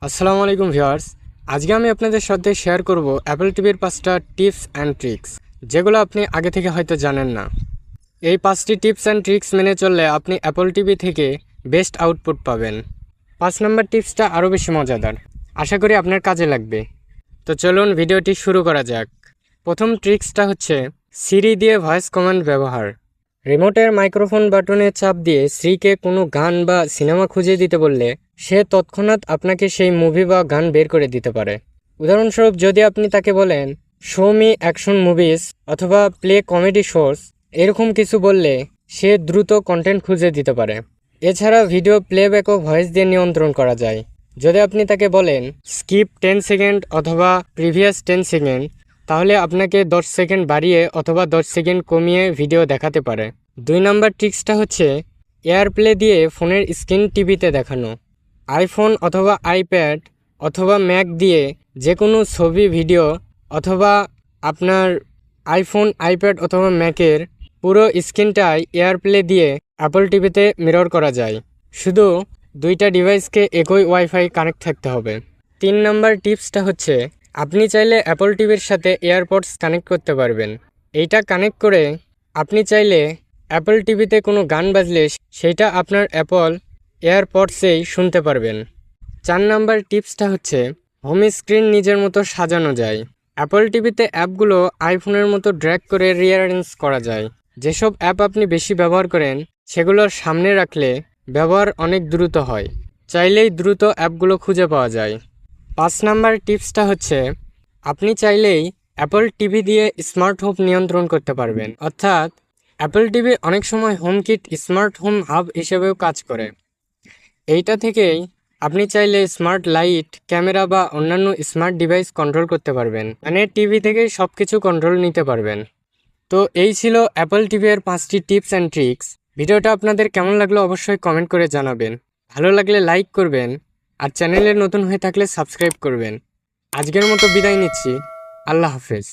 আসসালামু আলাইকুম ভিউয়ার্স। আজকে আমি আপনাদের সাথে শেয়ার করব অ্যাপল টিভির 5টা টিপস অ্যান্ড ট্রিক্স, যেগুলো আপনি আগে থেকে হয়তো জানেন না। এই 5টি টিপস অ্যান্ড ট্রিক্স মেনে চললে আপনি অ্যাপল টিভি থেকে বেস্ট আউটপুট পাবেন। 5 নম্বর টিপসটা আরও বেশি মজাদার, আশা করি আপনার কাজে লাগবে। তো চলুন ভিডিওটি শুরু করা যাক। প্রথম ট্রিক্সটা হচ্ছে সিরি দিয়ে ভয়েস কমান্ড ব্যবহার। রিমোটের মাইক্রোফোন বাটনে চাপ দিয়ে শ্রীকে কোনো গান বা সিনেমা খুঁজে দিতে বললে সে তৎক্ষণাৎ আপনাকে সেই মুভি বা গান বের করে দিতে পারে। উদাহরণস্বরূপ, যদি আপনি তাকে বলেন শো মি অ্যাকশন মুভিজ অথবা প্লে কমেডি শোস এরকম কিছু বললে সে দ্রুত কন্টেন্ট খুঁজে দিতে পারে। এছাড়া ভিডিও প্লেব্যাকও ভয়েস দিয়ে নিয়ন্ত্রণ করা যায়। যদি আপনি তাকে বলেন স্কিপ 10 সেকেন্ড অথবা প্রিভিয়াস 10 সেকেন্ড, তাহলে আপনাকে 10 সেকেন্ড বাড়িয়ে অথবা 10 সেকেন্ড কমিয়ে ভিডিও দেখাতে পারে। 2 নম্বর ট্রিক্সটা হচ্ছে এয়ারপ্লে দিয়ে ফোনের স্ক্রিন টিভিতে দেখানো। আইফোন অথবা আইপ্যাড অথবা ম্যাক দিয়ে যে কোনো ছবি, ভিডিও অথবা আপনার আইফোন, আইপ্যাড অথবা ম্যাকের পুরো স্ক্রিনটাই এয়ারপ্লে দিয়ে অ্যাপল টিভিতে মিরর করা যায়। শুধু 2টা ডিভাইসকে একই ওয়াইফাই কানেক্ট থাকতে হবে। 3 নম্বর টিপসটা হচ্ছে আপনি চাইলে অ্যাপল টিভির সাথে এয়ারপডস কানেক্ট করতে পারবেন। এইটা কানেক্ট করে আপনি চাইলে অ্যাপল টিভিতে কোনো গান বাজলে সেইটা আপনার অ্যাপল এয়ারপডসেই শুনতে পারবেন। 4 নম্বর টিপসটা হচ্ছে হোম স্ক্রিন নিজের মতো সাজানো যায়। অ্যাপল টিভিতে অ্যাপগুলো আইফোনের মতো ড্র্যাগ করে রিঅ্যারেঞ্জ করা যায়। যেসব অ্যাপ আপনি বেশি ব্যবহার করেন সেগুলোর সামনে রাখলে ব্যবহার অনেক দ্রুত হয়, চাইলেই দ্রুত অ্যাপগুলো খুঁজে পাওয়া যায়। 5 নম্বর টিপসটা হচ্ছে আপনি চাইলেই অ্যাপল টিভি দিয়ে স্মার্ট হোম নিয়ন্ত্রণ করতে পারবেন। অর্থাৎ অ্যাপল টিভি অনেক সময় হোমকিট স্মার্ট হোম হাব হিসেবেও কাজ করে। এইটা থেকেই আপনি চাইলে স্মার্ট লাইট, ক্যামেরা বা অন্যান্য স্মার্ট ডিভাইস কন্ট্রোল করতে পারবেন, মানে টিভি থেকেই সব কিছু কন্ট্রোল নিতে পারবেন। তো এই ছিল অ্যাপল টিভি এর 5টি টিপস অ্যান্ড ট্রিক্স। ভিডিওটা আপনাদের কেমন লাগলো অবশ্যই কমেন্ট করে জানাবেন। ভালো লাগলে লাইক করবেন, আর চ্যানেলে নতুন হয়ে থাকলে সাবস্ক্রাইব করবেন। আজকের মতো বিদায় নিচ্ছি। আল্লাহ হাফেজ।